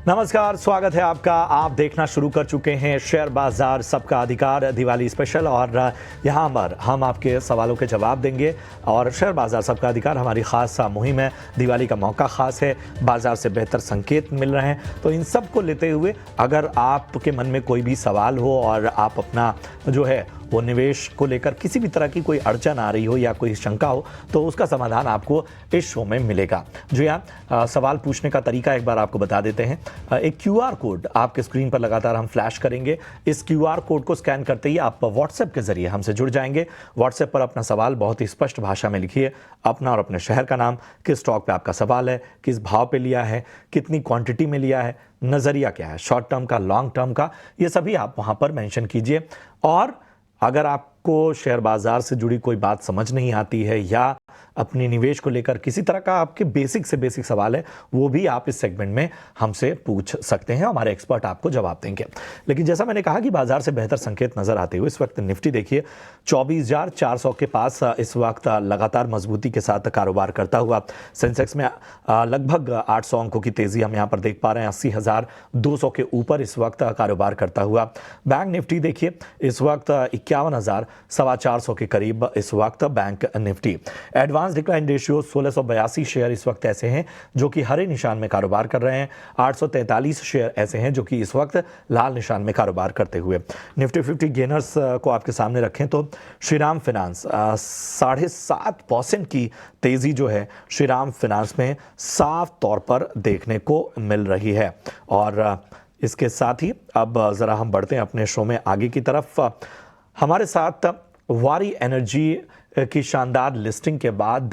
नमस्कार, स्वागत है आपका। आप देखना शुरू कर चुके हैं शेयर बाजार सबका अधिकार दिवाली स्पेशल और यहाँ पर हम आपके सवालों के जवाब देंगे। और शेयर बाजार सबका अधिकार हमारी खास मुहिम है। दिवाली का मौका खास है, बाजार से बेहतर संकेत मिल रहे हैं, तो इन सब को लेते हुए अगर आपके मन में कोई भी सवाल हो और आप अपना जो है वो निवेश को लेकर किसी भी तरह की कोई अड़चन आ रही हो या कोई शंका हो, तो उसका समाधान आपको इस शो में मिलेगा। जो यहाँ सवाल पूछने का तरीका एक बार आपको बता देते हैं। एक क्यूआर कोड आपके स्क्रीन पर लगातार हम फ्लैश करेंगे। इस क्यूआर कोड को स्कैन करते ही आप व्हाट्सएप के जरिए हमसे जुड़ जाएंगे। व्हाट्सएप पर अपना सवाल बहुत ही स्पष्ट भाषा में लिखिए, अपना और अपने शहर का नाम, किस स्टॉक पे आपका सवाल है, किस भाव पे लिया है, कितनी क्वांटिटी में लिया है, नजरिया क्या है, शॉर्ट टर्म का, लॉन्ग टर्म का, ये सभी आप वहां पर मेंशन कीजिए। और अगर आपको शेयर बाजार से जुड़ी कोई बात समझ नहीं आती है या अपनी निवेश को लेकर किसी तरह का आपके बेसिक से बेसिक सवाल है, वो भी आप इस सेगमेंट में हमसे पूछ सकते हैं। हमारे एक्सपर्ट आपको जवाब देंगे। लेकिन जैसा मैंने कहा कि बाजार से बेहतर संकेत नजर आते हुए इस वक्त निफ्टी देखिए 24,400 के पास इस वक्त लगातार मजबूती के साथ कारोबार करता हुआ। सेंसेक्स में लगभग 800 अंकों की तेजी हम यहाँ पर देख पा रहे हैं। 80,200 के ऊपर इस वक्त कारोबार करता हुआ। बैंक निफ्टी देखिए इस वक्त 51,425 के करीब इस वक्त bank Nifty. Advance decline ratio 1682 share इस वक्त ऐसे हैं जो कि हरे निशान में कारोबार कर रहे हैं। 843 शेयर ऐसे हैं जो कि इस वक्त लाल निशान में कारोबार करते हुए। निफ्टी 50 गेनर्स को आपके सामने रखें तो श्रीराम फाइनेंस 7.5% की तेजी जो है श्रीराम फाइनेंस में साफ तौर पर देखने को मिल रही है। और इसके साथ ही अब जरा हम बढ़ते हैं अपने शो में आगे की तरफ। हमारे साथ वारी एनर्जी की शानदार लिस्टिंग के बाद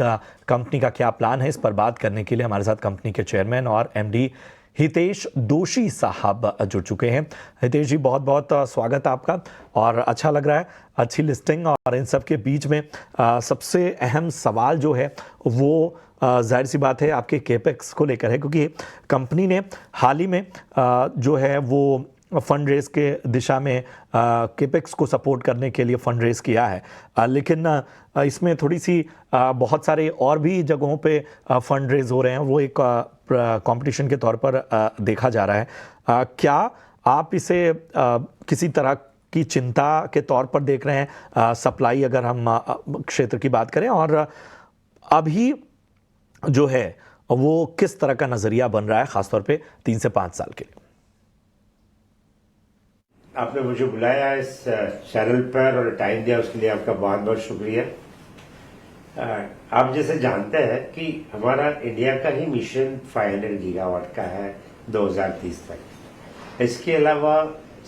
कंपनी का क्या प्लान है, इस पर बात करने के लिए हमारे साथ कंपनी के चेयरमैन और एमडी हितेश दोशी साहब जुड़ चुके हैं। हितेश जी, बहुत बहुत स्वागत आपका। और अच्छा लग रहा है, अच्छी लिस्टिंग और इन सब के बीच में सबसे अहम सवाल जो है वो जाहिर सी बात है आपके केपेक्स को लेकर है, क्योंकि कंपनी ने हाल ही में जो है वो फंड रेज के दिशा में केपेक्स को सपोर्ट करने के लिए फंड रेज किया है। लेकिन इसमें थोड़ी सी बहुत सारे और भी जगहों पे फंड रेज हो रहे हैं, वो एक कंपटीशन के तौर पर देखा जा रहा है। क्या आप इसे किसी तरह की चिंता के तौर पर देख रहे हैं? सप्लाई अगर हम क्षेत्र की बात करें, और अभी जो है वो किस तरह का नजरिया बन रहा है खासतौर पे 3 से 5 साल के लिए? आपने मुझे बुलाया इस चैनल पर और टाइम दिया, उसके लिए आपका बहुत बहुत शुक्रिया। आप जैसे जानते हैं कि हमारा इंडिया का ही मिशन 500 गीगावाट का है 2030 तक। इसके अलावा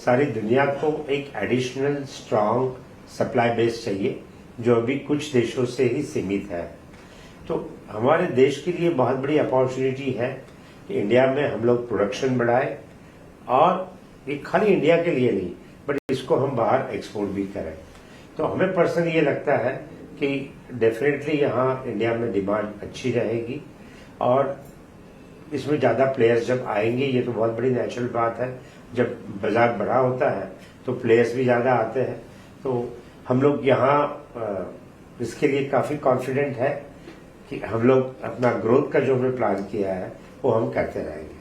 सारी दुनिया को एक एडिशनल स्ट्रांग सप्लाई बेस चाहिए जो अभी कुछ देशों से ही सीमित है। तो हमारे देश के लिए बहुत बड़ी अपॉर्चुनिटी है कि इंडिया में हम लोग प्रोडक्शन बढ़ाए, और ये खाली इंडिया के लिए नहीं बट इसको हम बाहर एक्सपोर्ट भी करें। तो हमें पर्सनली ये लगता है कि डेफिनेटली यहाँ इंडिया में डिमांड अच्छी रहेगी, और इसमें ज़्यादा प्लेयर्स जब आएंगे, ये तो बहुत बड़ी नेचुरल बात है, जब बाजार बड़ा होता है तो प्लेयर्स भी ज़्यादा आते हैं। तो हम लोग यहाँ इसके लिए काफ़ी कॉन्फिडेंट है कि हम लोग अपना ग्रोथ का जो हमने प्लान किया है वो हम करते रहेंगे।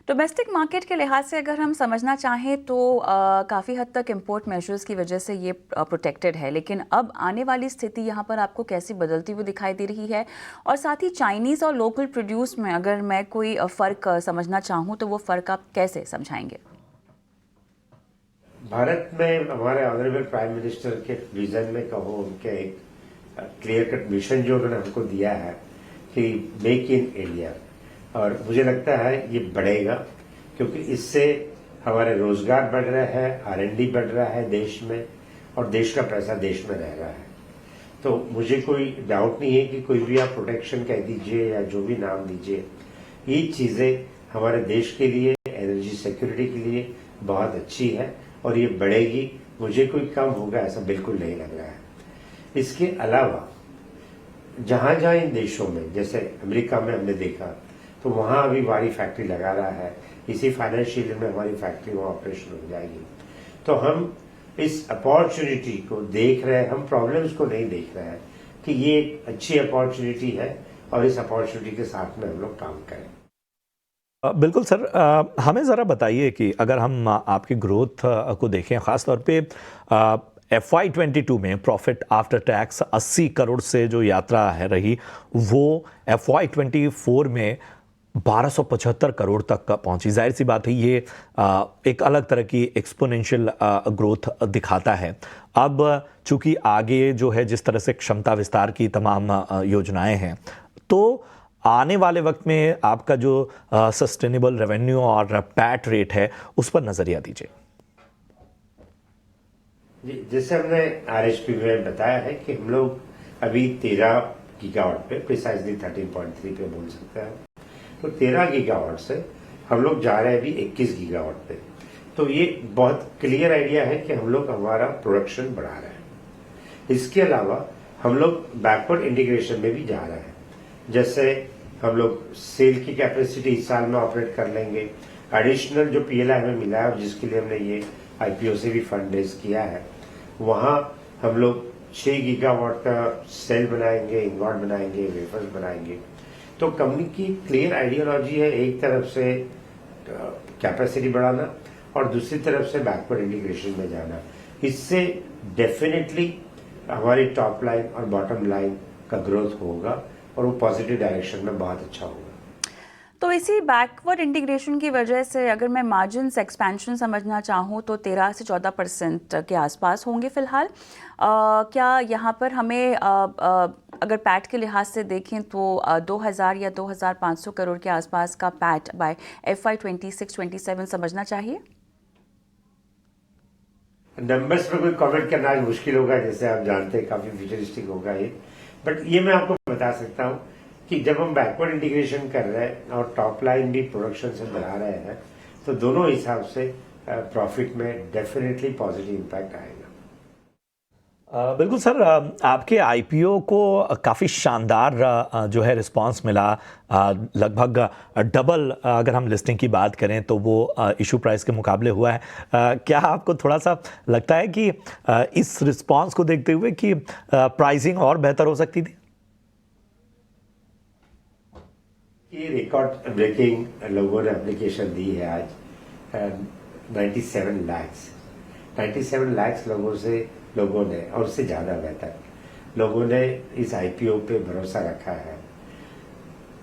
डोमेस्टिक मार्केट के लिहाज से अगर हम समझना चाहें तो काफ़ी हद तक इंपोर्ट मेजर्स की वजह से ये प्रोटेक्टेड है, लेकिन अब आने वाली स्थिति यहाँ पर आपको कैसी बदलती हुई दिखाई दे रही है? और साथ ही चाइनीज़ और लोकल प्रोड्यूस में अगर मैं कोई फ़र्क समझना चाहूँ तो वो फ़र्क आप कैसे समझाएंगे? भारत में हमारे ऑनरेबल प्राइम मिनिस्टर के विजन में कहो, उनके एक क्लियर कट मिशन जो उन्होंने हमको दिया है कि मेक इन इंडिया, और मुझे लगता है ये बढ़ेगा, क्योंकि इससे हमारे रोजगार बढ़ रहा है, R&D बढ़ रहा है देश में, और देश का पैसा देश में रह रहा है। तो मुझे कोई डाउट नहीं है कि कोई भी आप प्रोटेक्शन कह दीजिए या जो भी नाम दीजिए, ये चीजें हमारे देश के लिए, एनर्जी सिक्योरिटी के लिए बहुत अच्छी है, और ये बढ़ेगी। मुझे कोई कम होगा ऐसा बिल्कुल नहीं लग रहा है। इसके अलावा जहां जहां इन देशों में, जैसे अमेरिका में हमने देखा, तो वहां अभी वारी फैक्ट्री लगा रहा है, इसी फाइनेंशियल ईयर में हमारी फैक्ट्री वहां ऑपरेशन हो जाएगी। तो हम इस अपॉर्चुनिटी को देख रहे हैं, हम प्रॉब्लम्स को नहीं देख रहे हैं कि ये एक अच्छी अपॉर्चुनिटी है, और इस अपॉर्चुनिटी के साथ में हम लोग काम करें। बिल्कुल सर, हमें ज़रा बताइए कि अगर हम आपकी ग्रोथ को देखें, ख़ास तौर पे FY22 में प्रॉफिट आफ्टर टैक्स 80 करोड़ से जो यात्रा है रही, वो FY24 में 1275 करोड़ तक पहुंची। जाहिर सी बात है ये एक अलग तरह की एक्सपोनेंशियल ग्रोथ दिखाता है। अब चूंकि आगे जो है जिस तरह से क्षमता विस्तार की तमाम योजनाएं हैं, तो आने वाले वक्त में आपका जो सस्टेनेबल रेवेन्यू और पैट रेट है उस पर नजरिया दीजिए। जी, जैसे हमने RHP में बताया है कि हम लोग अभी 13 गीगावाट पे, प्रिसाइजली 13.3 पे बोल सकते हैं, तो 13 गीगावाट से हम लोग जा रहे हैं अभी 21 गीगावाट पे। तो ये बहुत क्लियर आइडिया है कि हम लोग हमारा प्रोडक्शन बढ़ा रहे हैं। इसके अलावा हम लोग बैकवर्ड इंटीग्रेशन में भी जा रहे हैं। जैसे हम लोग सेल की कैपेसिटी इस साल में ऑपरेट कर लेंगे। एडिशनल जो PLI हमें मिला है, जिसके लिए हमने ये IPO से भी फंड रेज किया है, वहां हम लोग 6 गीगावाट का सेल बनाएंगे, इन्वर्ट बनाएंगे, वेफर्स बनाएंगे। तो कंपनी की क्लियर आइडियोलॉजी है, एक तरफ से कैपेसिटी बढ़ाना और दूसरी तरफ से बैकवर्ड इंटीग्रेशन में जाना। इससे डेफिनेटली हमारी टॉप लाइन और बॉटम लाइन का ग्रोथ होगा और वो पॉजिटिव डायरेक्शन में बहुत अच्छा होगा। तो इसी बैकवर्ड इंटीग्रेशन की वजह से अगर मैं मार्जिन्स एक्सपेंशन समझना चाहूँ तो 13 से 14% के आसपास होंगे फिलहाल। क्या यहाँ पर हमें अगर पैट के लिहाज से देखें तो 2000 या 2500 करोड़ के आसपास का पैट बाय FY26-27 समझना चाहिए? नंबर्स पर कोई कमेंट करना आज मुश्किल होगा, जैसे आप जानते हैं काफी फ्यूचरिस्टिक होगा ये। बट ये मैं आपको बता सकता हूँ कि जब हम बैकवर्ड इंटीग्रेशन कर रहे हैं और टॉप लाइन भी प्रोडक्शन से बढ़ा रहे हैं, तो दोनों हिसाब से प्रॉफिट में डेफिनेटली पॉजिटिव इम्पैक्ट आएगा। बिल्कुल सर, आपके IPO को काफ़ी शानदार जो है रिस्पांस मिला। लगभग डबल अगर हम लिस्टिंग की बात करें तो वो इशू प्राइस के मुकाबले हुआ है। क्या आपको थोड़ा सा लगता है कि इस रिस्पांस को देखते हुए कि प्राइसिंग और बेहतर हो सकती थी? ये रिकॉर्ड ब्रेकिंग लोगों ने एप्लीकेशन दी है आज। 97 लाख लोगों ने और उससे ज्यादा बेहतर लोगों ने इस IPO पे भरोसा रखा है।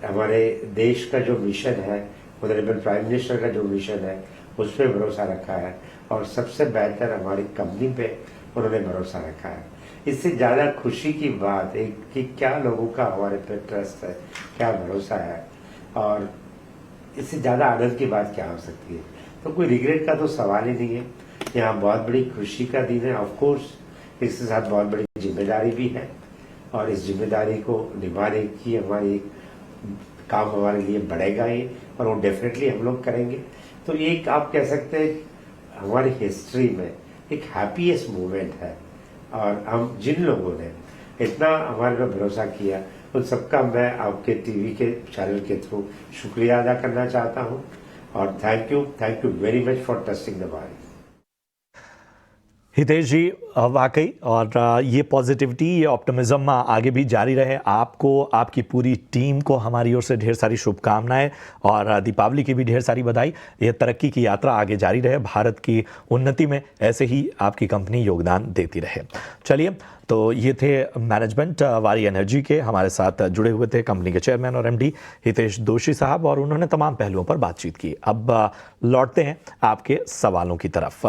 हमारे देश का जो मिशन है, ऑनरेबल प्राइम मिनिस्टर का जो मिशन है, उस पर भरोसा रखा है और सबसे बेहतर हमारी कंपनी पे उन्होंने भरोसा रखा है। इससे ज्यादा खुशी की बात है कि क्या लोगों का हमारे पे ट्रस्ट है, क्या भरोसा है, और इससे ज्यादा आनंद की बात क्या हो सकती है। तो कोई रिग्रेट का तो सवाल ही नहीं है। यहाँ बहुत बड़ी खुशी का दिन है। ऑफ कोर्स इसके साथ बहुत बड़ी जिम्मेदारी भी है और इस जिम्मेदारी को निभाने की हमारी काम हमारे लिए बढ़ेगा ही, और वो डेफिनेटली हम लोग करेंगे। तो ये एक आप कह सकते हैं हमारी हिस्ट्री में एक हैप्पीएस्ट मोमेंट है, और हम जिन लोगों ने इतना हमारे पे भरोसा किया उन सबका मैं आपके टीवी के चैनल के थ्रू शुक्रिया अदा करना चाहता हूं, और thank you very much for trusting the Bharat. Hitesh ji, वाकई, और ये पॉजिटिविटी, ये ऑप्टिमिज्म आगे भी जारी रहे। आपको, आपकी पूरी टीम को हमारी ओर से ढेर सारी शुभकामनाएं और दीपावली की भी ढेर सारी बधाई। ये तरक्की की यात्रा आगे जारी रहे, भारत की उन्नति में ऐसे ही आपकी कंपनी योगदान देती रहे। चलिए, तो ये थे मैनेजमेंट वारी एनर्जी के, हमारे साथ जुड़े हुए थे कंपनी के चेयरमैन और MD हितेश दोषी साहब, और उन्होंने तमाम पहलुओं पर बातचीत की। अब लौटते हैं आपके सवालों की तरफ।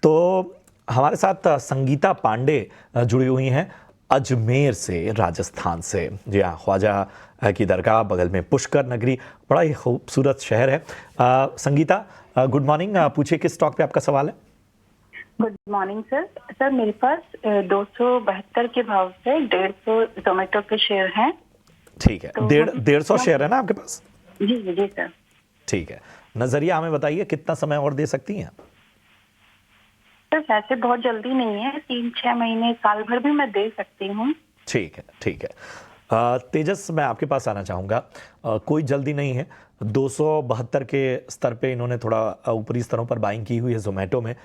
तो हमारे साथ संगीता पांडे जुड़ी हुई हैं अजमेर से, राजस्थान से। जी हाँ, ख्वाजा की दरगाह, बगल में पुष्कर नगरी, बड़ा ही खूबसूरत शहर है। Sangeeta, good morning. पूछिए किस स्टॉक पे आपका सवाल है? Good morning sir. मेरे पास 272 के भाव से 150 जोमेटो के शेयर हैं। ठीक है, तो 150 शेयर है ना आपके पास? जी सर। ठीक है, नजरिया हमें बताइए, कितना समय और दे सकती हैं? सर वैसे बहुत जल्दी नहीं है, 3-6 महीने, साल भर भी मैं दे सकती हूँ। ठीक है, ठीक है। तेजस, मैं आपके पास आना चाहूँगा। कोई जल्दी नहीं है। 272 के स्तर पे इन्होंने थोड़ा ऊपरी स्तरों पर बाइंग की हुई है जोमेटो में।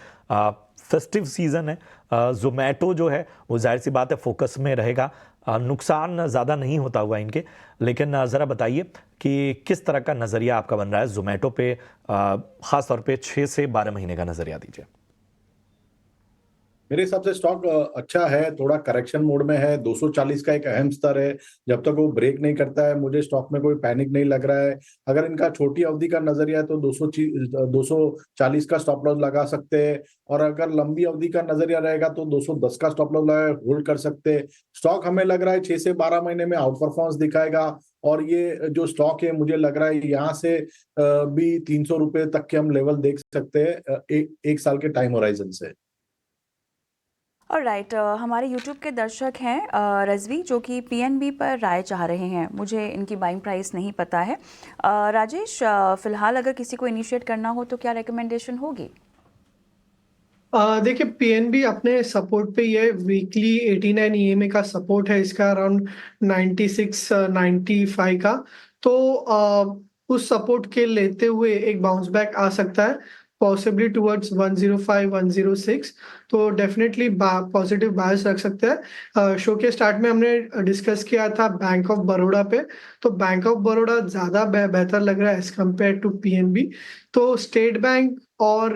फेस्टिव सीज़न है, जोमेटो जो है वो जाहिर सी बात है फोकस में रहेगा। नुकसान ज़्यादा नहीं होता हुआ इनके, लेकिन ज़रा बताइए कि किस तरह का नज़रिया आपका बन रहा है जोमेटो पे, ख़ास तौर पे 6 से 12 महीने का नज़रिया दीजिए। मेरे हिसाब से स्टॉक अच्छा है, थोड़ा करेक्शन मोड में है। 240 का एक अहम स्तर है, जब तक वो ब्रेक नहीं करता है मुझे स्टॉक में कोई पैनिक नहीं लग रहा है। अगर इनका छोटी अवधि का नजरिया है तो 240 का स्टॉप लॉस लगा सकते हैं, और अगर लंबी अवधि का नजरिया रहेगा तो 210 का स्टॉप लॉस लगा होल्ड कर सकते हैं। स्टॉक हमें लग रहा है 6 से 12 महीने में आउट परफॉर्मेंस दिखाएगा, और ये जो स्टॉक है मुझे लग रहा है यहाँ से भी 300 रुपए तक के हम लेवल देख सकते हैं एक साल के टाइम होराइजन से। और राइट, हमारे यूट्यूब के दर्शक हैं रजवी, जो कि पीएनबी पर राय चाह रहे हैं। मुझे इनकी बाइंग प्राइस नहीं पता है। राजेश, फिलहाल अगर किसी को इनिशिएट करना हो तो क्या रिकमेंडेशन होगी? देखिए, पीएनबी अपने सपोर्ट पे ये वीकली 89 ईएमए का सपोर्ट है इसका, अराउंड 96 95 का। तो उस सपोर्ट के लेते हुए एक बाउंस बैक आ सकता है, पॉसिबली टुवर्ड्स 105 106। तो डेफिनेटली पॉजिटिव बायस रख सकते हैं। शो के स्टार्ट में हमने डिस्कस किया था बैंक ऑफ बड़ौदा पे, तो बैंक ऑफ बड़ौदा ज़्यादा बेहतर लग रहा है एज कम्पेयर टू पीएनबी। तो स्टेट बैंक और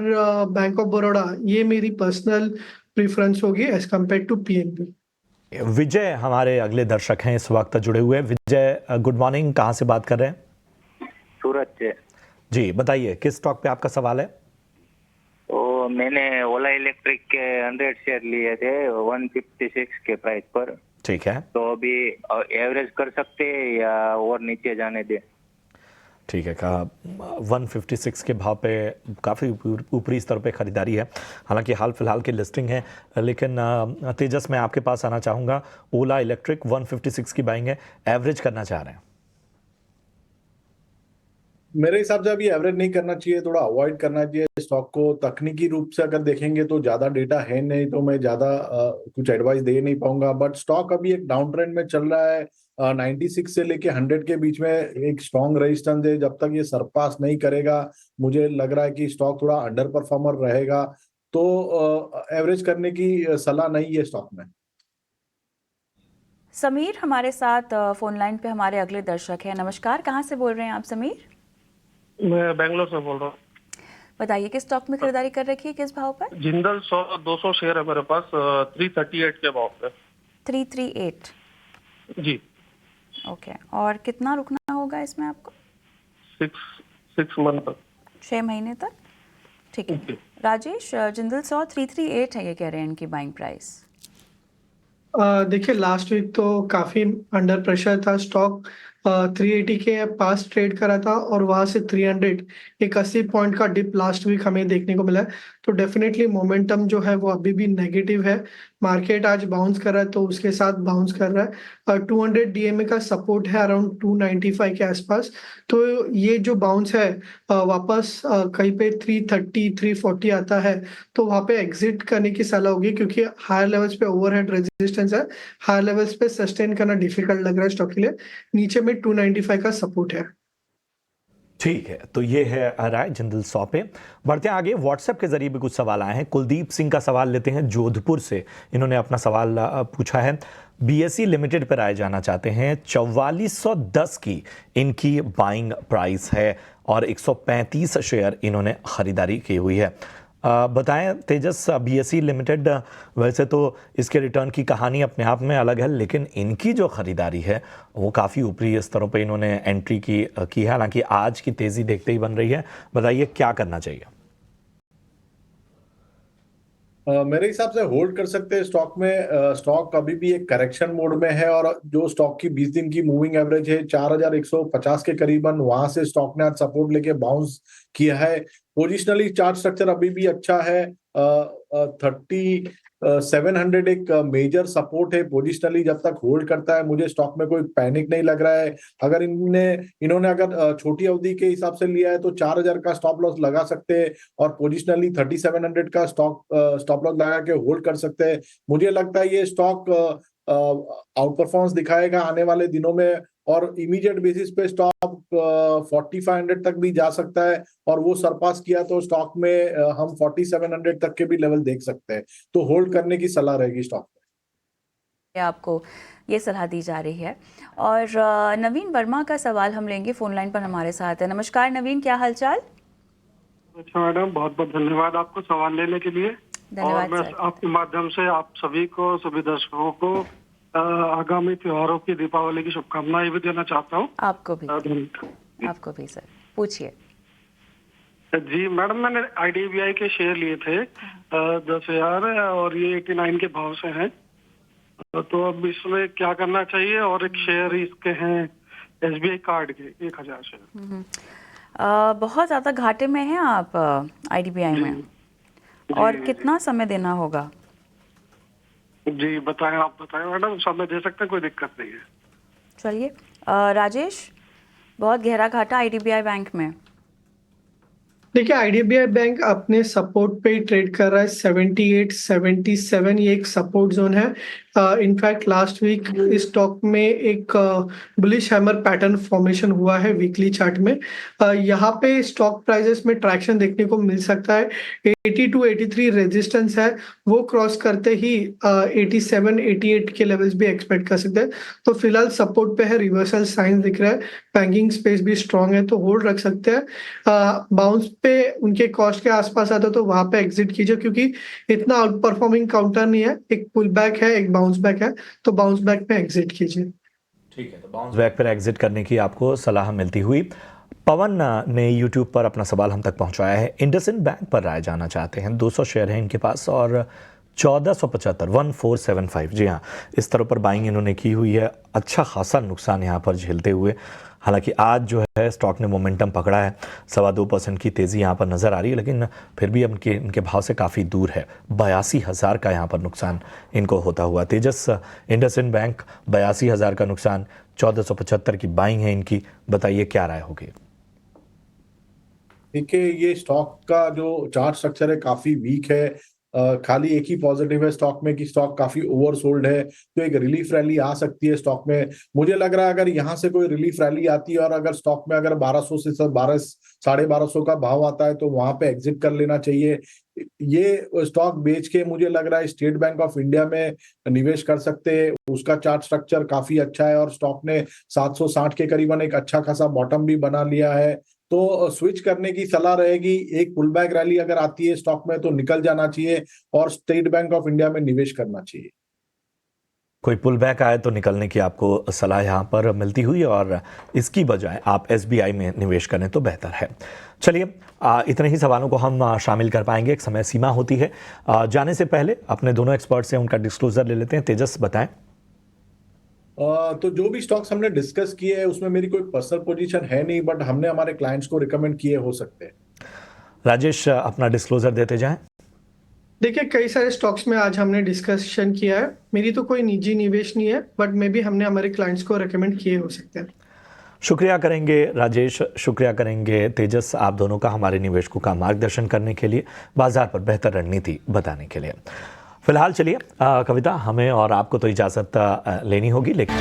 बैंक ऑफ बड़ौदा, ये मेरी पर्सनल प्रेफरेंस होगी एज कम्पेयर टू पीएनबी। विजय हमारे अगले दर्शक हैं इस वक्त जुड़े हुए। विजय, गुड मॉर्निंग, कहाँ से बात कर रहे हैं? सूरत से। जी बताइए, किस स्टॉक पे आपका सवाल है? तो मैंने ओला इलेक्ट्रिक के 100 शेयर लिए थे 156 के प्राइस पर। ठीक है, तो अभी एवरेज कर सकते हैं या और नीचे जाने दे? ठीक है, कहा 156 के भाव पे काफ़ी ऊपरी स्तर पे खरीदारी है। हालांकि हाल फिलहाल की लिस्टिंग है, लेकिन तेजस मैं आपके पास आना चाहूँगा। ओला इलेक्ट्रिक 156 की बाइंग है, एवरेज करना चाह रहे हैं। मेरे हिसाब से अभी एवरेज नहीं करना चाहिए, थोड़ा अवॉइड करना चाहिए स्टॉक को। तकनीकी रूप से अगर देखेंगे तो ज्यादा डेटा है नहीं, तो मैं ज्यादा कुछ एडवाइस दे नहीं पाऊंगा। बट स्टॉक अभी एक डाउन ट्रेंड में चल रहा है। 96 से लेके 100 के बीच में एक स्ट्रॉन्ग रेजिस्टेंस है। जब तक ये सरपास नहीं करेगा मुझे लग रहा है कि स्टॉक थोड़ा अंडर परफॉर्मर रहेगा। तो एवरेज करने की सलाह नहीं है स्टॉक में। समीर हमारे साथ फोन लाइन पे हमारे अगले दर्शक हैं। नमस्कार, कहाँ से बोल रहे हैं आप समीर? मैं बेंगलोर से बोल रहा हूँ। बताइए, किस स्टॉक में खरीदारी कर रखी है, किस भाव पर? जिंदल 200 शेयर है मेरे पास 338 के भाव पे। 338? जी। ओके, और कितना रुकना होगा इसमें आपको? 6 मंथ तक। 6 महीने तक, ठीक है। राजेश, जिंदल 338 है, ये कह रहे हैं इनकी बाइंग प्राइस। देखिए, लास्ट वीक तो काफी अंडर प्रेशर था स्टॉक। 380 के पास ट्रेड करा था, और वहां से 300 एक 80 पॉइंट का डिप लास्ट वीक हमें देखने को मिला है। तो डेफिनेटली मोमेंटम जो है वो अभी भी नेगेटिव है। मार्केट आज बाउंस कर रहा है तो उसके साथ बाउंस कर रहा है। 200 डीएमए का सपोर्ट है अराउंड 295 के आसपास। तो ये जो बाउंस है वापस कहीं पे 330 340 आता है तो वहां पे एग्जिट करने की सलाह होगी, क्योंकि हायर लेवल्स पे ओवरहेड रेजिस्टेंस है। हायर लेवल्स पे सस्टेन करना डिफिकल्ट लग रहा है स्टॉक के लिए। नीचे में 295 का सपोर्ट है। ठीक है, तो ये है राय जिंदल 100 पे। बढ़ते हैं आगे। व्हाट्सएप के जरिए भी कुछ सवाल आए हैं। कुलदीप सिंह का सवाल लेते हैं जोधपुर से। इन्होंने अपना सवाल पूछा है, बीएसई लिमिटेड पर आए जाना चाहते हैं। 4410 की इनकी बाइंग प्राइस है और 135 शेयर इन्होंने खरीदारी की हुई है। बताएं तेजस, बीएसई लिमिटेड वैसे तो इसके रिटर्न की कहानी अपने आप में अलग है, लेकिन इनकी जो खरीदारी है वो काफ़ी ऊपरी स्तरों पे इन्होंने एंट्री की है। हालांकि आज की तेज़ी देखते ही बन रही है। बताइए क्या करना चाहिए? मेरे हिसाब से होल्ड कर सकते हैं स्टॉक में। स्टॉक अभी भी एक करेक्शन मोड में है, और जो स्टॉक की 20 दिन की मूविंग एवरेज है 4150 के करीबन, वहां से स्टॉक ने आज सपोर्ट लेके बाउंस किया है। पोजिशनली चार्ट स्ट्रक्चर अभी भी अच्छा है। 3700 एक मेजर सपोर्ट है। पोजिशनली जब तक होल्ड करता है मुझे स्टॉक में कोई पैनिक नहीं लग रहा है। अगर इन्होंने अगर छोटी अवधि के हिसाब से लिया है तो 4000 का स्टॉप लॉस लगा सकते हैं, और पोजिशनली 3700 का स्टॉप लॉस लगा के होल्ड कर सकते हैं। मुझे लगता है ये स्टॉक आउट परफॉर्मेंस दिखाएगा आने वाले दिनों में, और इमीडिएट बेसिस पे स्टॉक 4500 तक भी जा सकता है, और वो सरपास किया तो स्टॉक में हम 4700 तक के भी लेवल देख सकते हैं। तो होल्ड करने की सलाह रहेगी स्टॉक में। आपको ये सलाह दी जा रही है। और नवीन वर्मा का सवाल हम लेंगे, फोन लाइन पर हमारे साथ है। नमस्कार नवीन, क्या हालचाल? अच्छा मैडम, बहुत बहुत धन्यवाद आपको सवाल लेने के लिए। धन्यवाद और मैं सर। आपके माध्यम से आप सभी को, सभी दर्शकों को आगामी त्योहारों की, दीपावली की शुभकामनाएं भी देना चाहता हूँ। आपको भी, धन्यवाद। आपको भी सर, पूछिए। जी मैडम, मैंने IDBI के शेयर लिए थे 10,000, और ये 89 के भाव से हैं। तो अब इसमें क्या करना चाहिए? और एक शेयर इसके हैं SBI कार्ड के 1,000 शेयर। बहुत ज़्यादा घाटे में हैं आप IDBI में, और कितना समय देना होगा? जी बताएं, आप बताएं मैडम, समय दे सकते हैं, कोई दिक्कत नहीं है। चलिए राजेश, बहुत गहरा घाटा IDBI बैंक में। देखिए IDBI बैंक अपने सपोर्ट पे ही ट्रेड कर रहा है 78 77, ये एक सपोर्ट जोन है। इनफैक्ट लास्ट वीक इस स्टॉक में एक बुलिश हैमर पैटर्न फॉर्मेशन हुआ है वीकली चार्ट में। यहाँ पे स्टॉक प्राइसेस में ट्रैक्शन देखने को मिल सकता है। 80 to 83 रेजिस्टेंस है, वो क्रॉस करते ही 87 88 के लेवल्स भी एक्सपेक्ट कर सकते हैं। तो फिलहाल सपोर्ट पे है, रिवर्सल साइन दिख रहा है, बैंकिंग स्पेस भी स्ट्रांग है, तो होल्ड रख सकते हैं। बाउंस पे उनके कॉस्ट के आसपास आता तो वहां पे एग्जिट कीजिए, क्योंकि इतना आउट परफॉर्मिंग काउंटर नहीं है, एक पुल बैक है, एक बाउंस बैक है, तो बाउंस बैक पे एग्जिट कीजिए। ठीक है, तो बाउंस बैक पर एग्जिट करने की आपको सलाह मिलती हुई। पवन ने यूट्यूब पर अपना सवाल हम तक पहुंचाया है। इंडसइंड बैंक पर राय जानना चाहते हैं। 200 शेयर हैं इनके पास और 1475 1475, जी हाँ, इस तरह पर बाइंग इन्होंने की हुई है। अच्छा खासा नुकसान यहाँ पर झेलते हुए, हालांकि आज जो है स्टॉक ने मोमेंटम पकड़ा है, 2.25% की तेज़ी यहाँ पर नज़र आ रही है, लेकिन फिर भी अब इनके भाव से काफ़ी दूर है। 82,000 का यहाँ पर नुकसान इनको होता हुआ। तेजस, इंडसइंड बैंक 82,000 का नुकसान, 1475 की बाइंग है इनकी, बताइए क्या राय होगी? देखिए, ये स्टॉक का जो चार्ट स्ट्रक्चर है काफी वीक है। खाली एक ही पॉजिटिव है स्टॉक में कि स्टॉक काफी ओवरसोल्ड है, तो एक रिलीफ रैली आ सकती है स्टॉक में। मुझे लग रहा है अगर यहाँ से कोई रिलीफ रैली आती है और अगर स्टॉक में अगर 1200 से 1250 का भाव आता है तो वहां पे एग्जिट कर लेना चाहिए। ये स्टॉक बेच के मुझे लग रहा है स्टेट बैंक ऑफ इंडिया में निवेश कर सकते हैं। उसका चार्ट स्ट्रक्चर काफी अच्छा है और स्टॉक ने 760 के करीबन एक अच्छा खासा बॉटम भी बना लिया है। तो स्विच करने की सलाह रहेगी। एक पुल बैक रैली अगर आती है स्टॉक में तो निकल जाना चाहिए और स्टेट बैंक ऑफ इंडिया में निवेश करना चाहिए। कोई पुल बैक आए तो निकलने की आपको सलाह यहाँ पर मिलती हुई, और इसकी बजाय आप SBI में निवेश करें तो बेहतर है। चलिए, इतने ही सवालों को हम शामिल कर पाएंगे, एक समय सीमा होती है। जाने से पहले अपने दोनों एक्सपर्ट से उनका डिस्क्लोजर ले लेते हैं। तेजस, बताएं। तो जो भी स्टॉक्स हमने डिस्कस किए हैं उसमें मेरी कोई पर्सनल पोजीशन है नहीं, बट हमने हमारे क्लाइंट्स को रिकमेंड किए हो सकते हैं। राजेश, अपना डिस्क्लोजर देते जाएं। देखिए, कई सारे स्टॉक्स में आज हमने डिस्कशन किया है। मेरी तो कोई निजी निवेश नहीं है, बट मे भी हमने हमारे क्लाइंट्स को रिकमेंड किए हो सकते हैं। शुक्रिया करेंगे राजेश, शुक्रिया करेंगे तेजस, आप दोनों का हमारे निवेशकों का मार्गदर्शन करने के लिए, बाजार पर बेहतर रणनीति बताने के लिए। फिलहाल चलिए कविता, हमें और आपको तो इजाज़त लेनी होगी, लेकिन